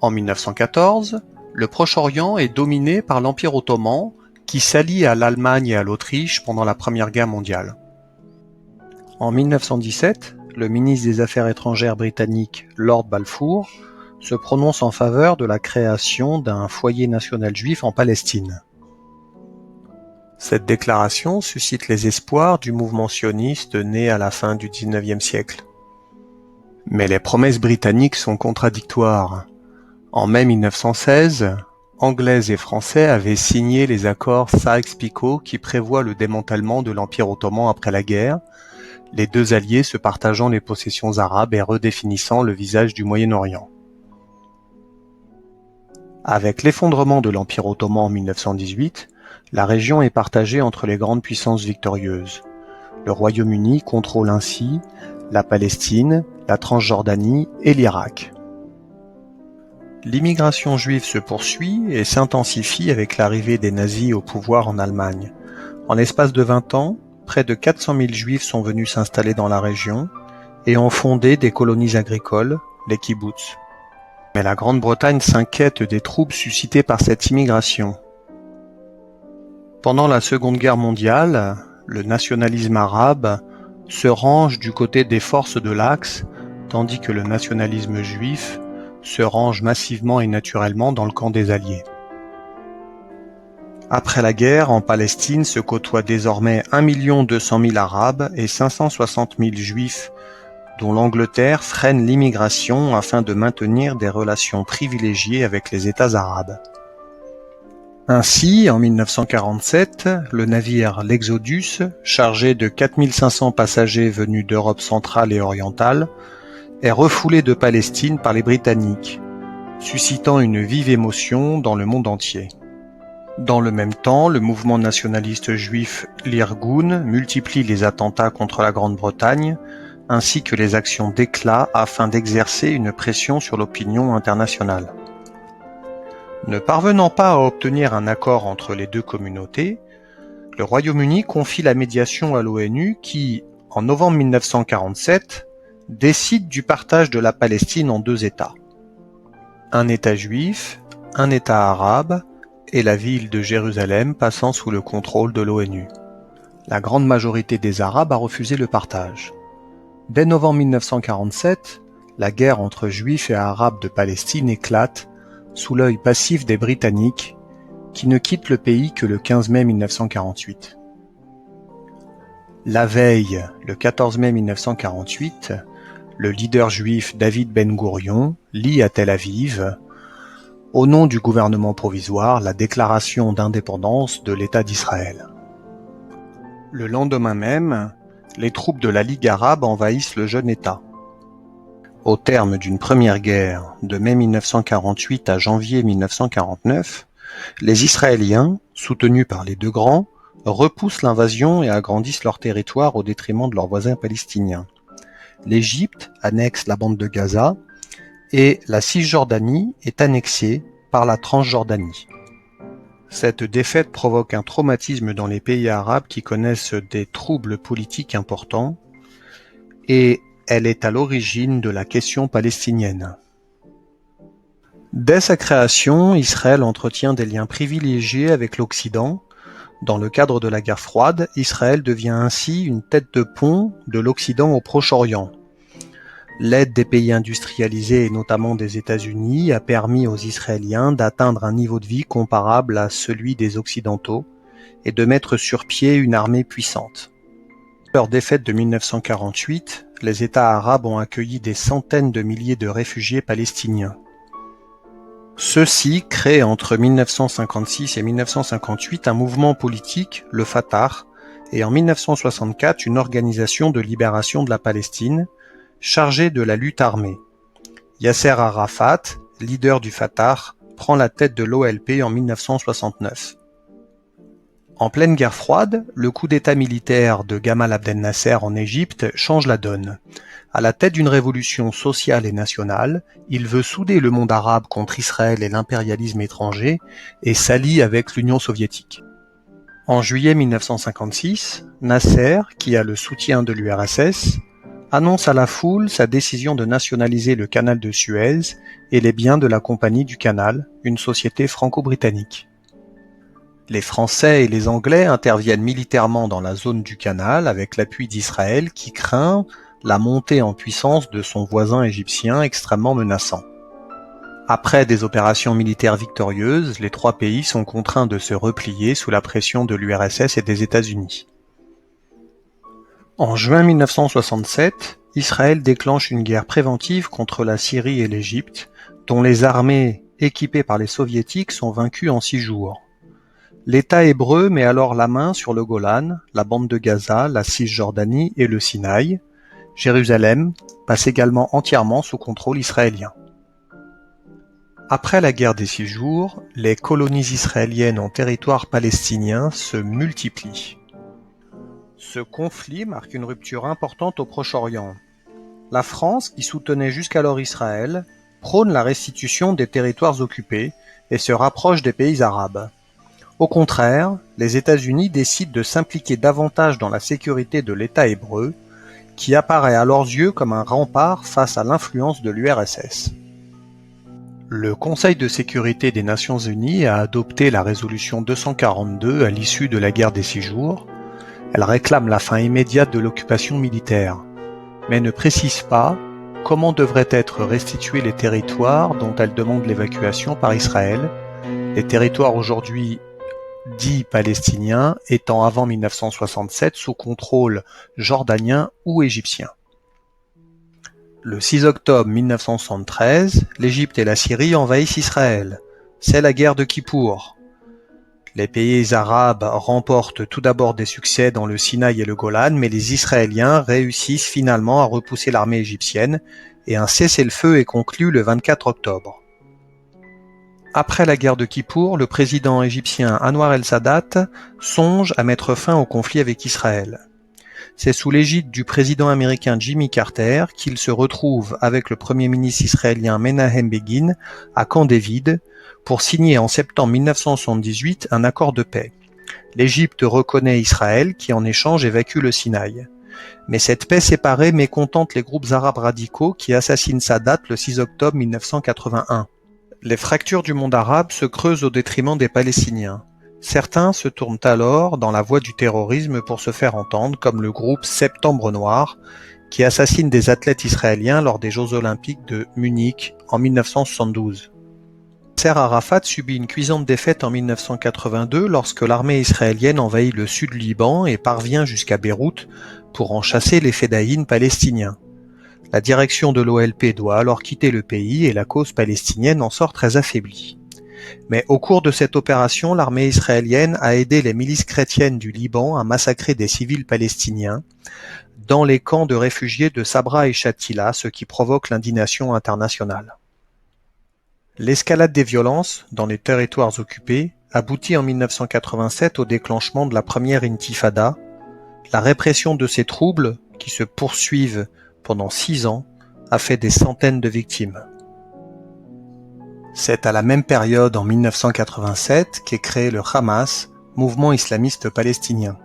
En 1914, le Proche-Orient est dominé par l'Empire ottoman qui s'allie à l'Allemagne et à l'Autriche pendant la Première Guerre mondiale. En 1917, le ministre des Affaires étrangères britannique Lord Balfour se prononce en faveur de la création d'un foyer national juif en Palestine. Cette déclaration suscite les espoirs du mouvement sioniste né à la fin du XIXe siècle. Mais les promesses britanniques sont contradictoires. En mai 1916, Anglais et Français avaient signé les accords Sykes-Picot qui prévoient le démantèlement de l'Empire ottoman après la guerre, les deux alliés se partageant les possessions arabes et redéfinissant le visage du Moyen-Orient. Avec l'effondrement de l'Empire ottoman en 1918, la région est partagée entre les grandes puissances victorieuses. Le Royaume-Uni contrôle ainsi la Palestine, la Transjordanie et l'Irak. L'immigration juive se poursuit et s'intensifie avec l'arrivée des nazis au pouvoir en Allemagne. En l'espace de 20 ans, près de 400 000 juifs sont venus s'installer dans la région et ont fondé des colonies agricoles, les kibboutz. Mais la Grande-Bretagne s'inquiète des troubles suscités par cette immigration. Pendant la Seconde Guerre mondiale, le nationalisme arabe se range du côté des forces de l'Axe, tandis que le nationalisme juif se range massivement et naturellement dans le camp des Alliés. Après la guerre, en Palestine se côtoient désormais 1 200 000 Arabes et 560 000 Juifs, dont l'Angleterre freine l'immigration afin de maintenir des relations privilégiées avec les États arabes. Ainsi, en 1947, le navire l'Exodus, chargé de 4 500 passagers venus d'Europe centrale et orientale, est refoulé de Palestine par les Britanniques, suscitant une vive émotion dans le monde entier. Dans le même temps, le mouvement nationaliste juif l'Irgun multiplie les attentats contre la Grande-Bretagne, ainsi que les actions d'éclat afin d'exercer une pression sur l'opinion internationale. Ne parvenant pas à obtenir un accord entre les deux communautés, le Royaume-Uni confie la médiation à l'ONU qui, en novembre 1947, décide du partage de la Palestine en 2 États. Un État juif, un État arabe, et la ville de Jérusalem passant sous le contrôle de l'ONU. La grande majorité des Arabes a refusé le partage. Dès novembre 1947, la guerre entre Juifs et Arabes de Palestine éclate sous l'œil passif des Britanniques, qui ne quittent le pays que le 15 mai 1948. La veille, le 14 mai 1948, le leader juif David Ben Gourion lit à Tel Aviv, au nom du gouvernement provisoire, la déclaration d'indépendance de l'État d'Israël. Le lendemain même, les troupes de la Ligue arabe envahissent le jeune État. Au terme d'une première guerre de mai 1948 à janvier 1949, les Israéliens, soutenus par les deux grands, repoussent l'invasion et agrandissent leur territoire au détriment de leurs voisins palestiniens. L'Égypte annexe la bande de Gaza et la Cisjordanie est annexée par la Transjordanie. Cette défaite provoque un traumatisme dans les pays arabes qui connaissent des troubles politiques importants et elle est à l'origine de la question palestinienne. Dès sa création, Israël entretient des liens privilégiés avec l'Occident. Dans le cadre de la guerre froide, Israël devient ainsi une tête de pont de l'Occident au Proche-Orient. L'aide des pays industrialisés et notamment des États-Unis a permis aux Israéliens d'atteindre un niveau de vie comparable à celui des Occidentaux et de mettre sur pied une armée puissante. Après leur défaite de 1948, les États arabes ont accueilli des centaines de milliers de réfugiés palestiniens. Ceux-ci créent entre 1956 et 1958 un mouvement politique, le Fatah, et en 1964 une organisation de libération de la Palestine, chargée de la lutte armée. Yasser Arafat, leader du Fatah, prend la tête de l'OLP en 1969. En pleine guerre froide, le coup d'État militaire de Gamal Abdel Nasser en Égypte change la donne. À la tête d'une révolution sociale et nationale, il veut souder le monde arabe contre Israël et l'impérialisme étranger et s'allie avec l'Union soviétique. En juillet 1956, Nasser, qui a le soutien de l'URSS, annonce à la foule sa décision de nationaliser le canal de Suez et les biens de la Compagnie du Canal, une société franco-britannique. Les Français et les Anglais interviennent militairement dans la zone du canal avec l'appui d'Israël qui craint la montée en puissance de son voisin égyptien extrêmement menaçant. Après des opérations militaires victorieuses, les trois pays sont contraints de se replier sous la pression de l'URSS et des États-Unis. En juin 1967, Israël déclenche une guerre préventive contre la Syrie et l'Égypte, dont les armées équipées par les Soviétiques sont vaincues en 6 jours. L'État hébreu met alors la main sur le Golan, la bande de Gaza, la Cisjordanie et le Sinaï. Jérusalem passe également entièrement sous contrôle israélien. Après la guerre des 6 jours, les colonies israéliennes en territoire palestinien se multiplient. Ce conflit marque une rupture importante au Proche-Orient. La France, qui soutenait jusqu'alors Israël, prône la restitution des territoires occupés et se rapproche des pays arabes. Au contraire, les États-Unis décident de s'impliquer davantage dans la sécurité de l'État hébreu, qui apparaît à leurs yeux comme un rempart face à l'influence de l'URSS. Le Conseil de sécurité des Nations Unies a adopté la résolution 242 à l'issue de la guerre des 6 jours. Elle réclame la fin immédiate de l'occupation militaire, mais ne précise pas comment devraient être restitués les territoires dont elle demande l'évacuation par Israël, les territoires aujourd'hui dits palestiniens étant avant 1967 sous contrôle jordanien ou égyptien. Le 6 octobre 1973, l'Égypte et la Syrie envahissent Israël. C'est la guerre de Kippour. Les pays arabes remportent tout d'abord des succès dans le Sinaï et le Golan, mais les Israéliens réussissent finalement à repousser l'armée égyptienne et un cessez-le-feu est conclu le 24 octobre. Après la guerre de Kippour, le président égyptien Anwar el-Sadat songe à mettre fin au conflit avec Israël. C'est sous l'égide du président américain Jimmy Carter qu'il se retrouve avec le premier ministre israélien Menahem Begin à Camp David pour signer en septembre 1978 un accord de paix. L'Égypte reconnaît Israël qui en échange évacue le Sinaï. Mais cette paix séparée mécontente les groupes arabes radicaux qui assassinent Sadat le 6 octobre 1981. Les fractures du monde arabe se creusent au détriment des Palestiniens. Certains se tournent alors dans la voie du terrorisme pour se faire entendre, comme le groupe Septembre Noir, qui assassine des athlètes israéliens lors des Jeux Olympiques de Munich en 1972. Yasser Arafat subit une cuisante défaite en 1982 lorsque l'armée israélienne envahit le sud Liban et parvient jusqu'à Beyrouth pour en chasser les fédayines palestiniens. La direction de l'OLP doit alors quitter le pays et la cause palestinienne en sort très affaiblie. Mais au cours de cette opération, l'armée israélienne a aidé les milices chrétiennes du Liban à massacrer des civils palestiniens dans les camps de réfugiés de Sabra et Shatila, ce qui provoque l'indignation internationale. L'escalade des violences dans les territoires occupés aboutit en 1987 au déclenchement de la première intifada. La répression de ces troubles, qui se poursuivent pendant 6 ans, a fait des centaines de victimes. C'est à la même période, en 1987, qu'est créé le Hamas, mouvement islamiste palestinien.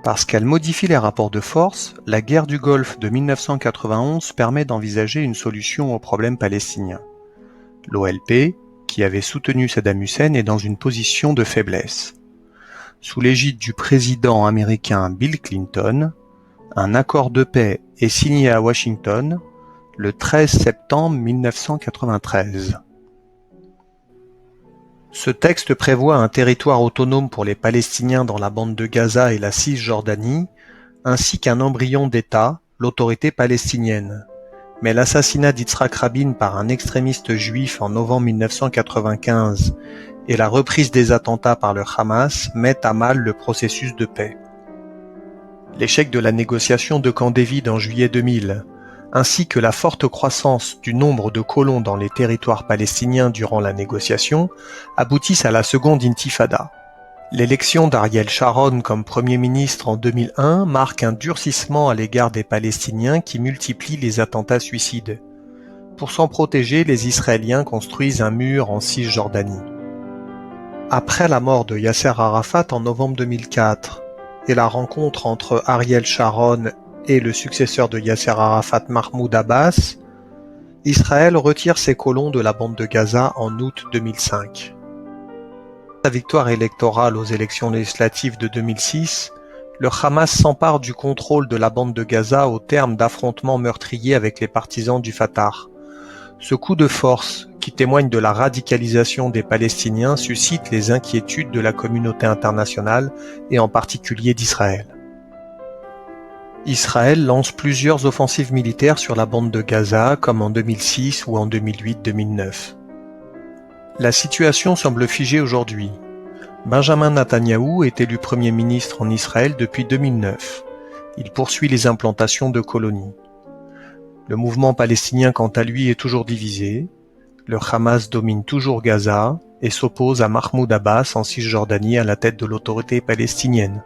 Parce qu'elle modifie les rapports de force, la guerre du Golfe de 1991 permet d'envisager une solution au problème palestinien. L'OLP, qui avait soutenu Saddam Hussein, est dans une position de faiblesse. Sous l'égide du président américain Bill Clinton, un accord de paix est signé à Washington le 13 septembre 1993. Ce texte prévoit un territoire autonome pour les Palestiniens dans la bande de Gaza et la Cisjordanie, ainsi qu'un embryon d'État, l'autorité palestinienne. Mais l'assassinat d'Yitzhak Rabin par un extrémiste juif en novembre 1995 et la reprise des attentats par le Hamas mettent à mal le processus de paix. L'échec de la négociation de Camp David en juillet 2000, ainsi que la forte croissance du nombre de colons dans les territoires palestiniens durant la négociation, aboutissent à la seconde intifada. L'élection d'Ariel Sharon comme Premier ministre en 2001 marque un durcissement à l'égard des Palestiniens qui multiplient les attentats suicides. Pour s'en protéger, les Israéliens construisent un mur en Cisjordanie. Après la mort de Yasser Arafat en novembre 2004 et la rencontre entre Ariel Sharon et le successeur de Yasser Arafat, Mahmoud Abbas, Israël retire ses colons de la bande de Gaza en août 2005. Sa victoire électorale aux élections législatives de 2006, le Hamas s'empare du contrôle de la bande de Gaza au terme d'affrontements meurtriers avec les partisans du Fatah. Ce coup de force, qui témoigne de la radicalisation des Palestiniens, suscite les inquiétudes de la communauté internationale et en particulier d'Israël. Israël lance plusieurs offensives militaires sur la bande de Gaza, comme en 2006 ou en 2008-2009. La situation semble figée aujourd'hui. Benjamin Netanyahou est élu Premier ministre en Israël depuis 2009. Il poursuit les implantations de colonies. Le mouvement palestinien, quant à lui, est toujours divisé. Le Hamas domine toujours Gaza et s'oppose à Mahmoud Abbas en Cisjordanie à la tête de l'autorité palestinienne.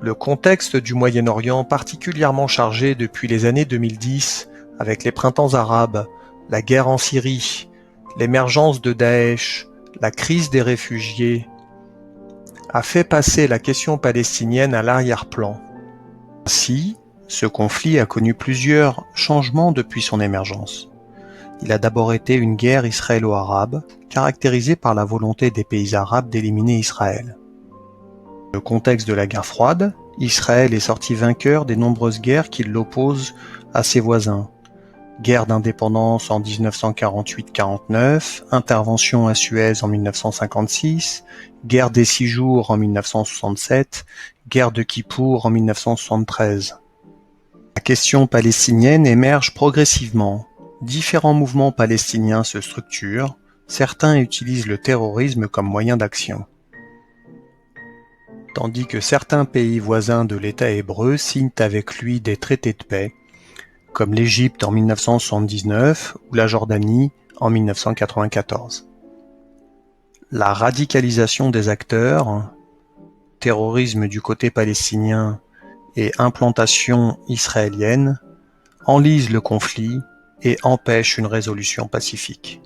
Le contexte du Moyen-Orient, particulièrement chargé depuis les années 2010, avec les printemps arabes, la guerre en Syrie, l'émergence de Daesh, la crise des réfugiés, a fait passer la question palestinienne à l'arrière-plan. Ainsi, ce conflit a connu plusieurs changements depuis son émergence. Il a d'abord été une guerre israélo-arabe, caractérisée par la volonté des pays arabes d'éliminer Israël. Dans le contexte de la guerre froide, Israël est sorti vainqueur des nombreuses guerres qui l'opposent à ses voisins. Guerre d'indépendance en 1948-49, intervention à Suez en 1956, guerre des 6 jours en 1967, guerre de Kippour en 1973. La question palestinienne émerge progressivement. Différents mouvements palestiniens se structurent, certains utilisent le terrorisme comme moyen d'action. Tandis que certains pays voisins de l'État hébreu signent avec lui des traités de paix, comme l'Égypte en 1979 ou la Jordanie en 1994. La radicalisation des acteurs, terrorisme du côté palestinien et implantation israélienne, enlisent le conflit et empêchent une résolution pacifique.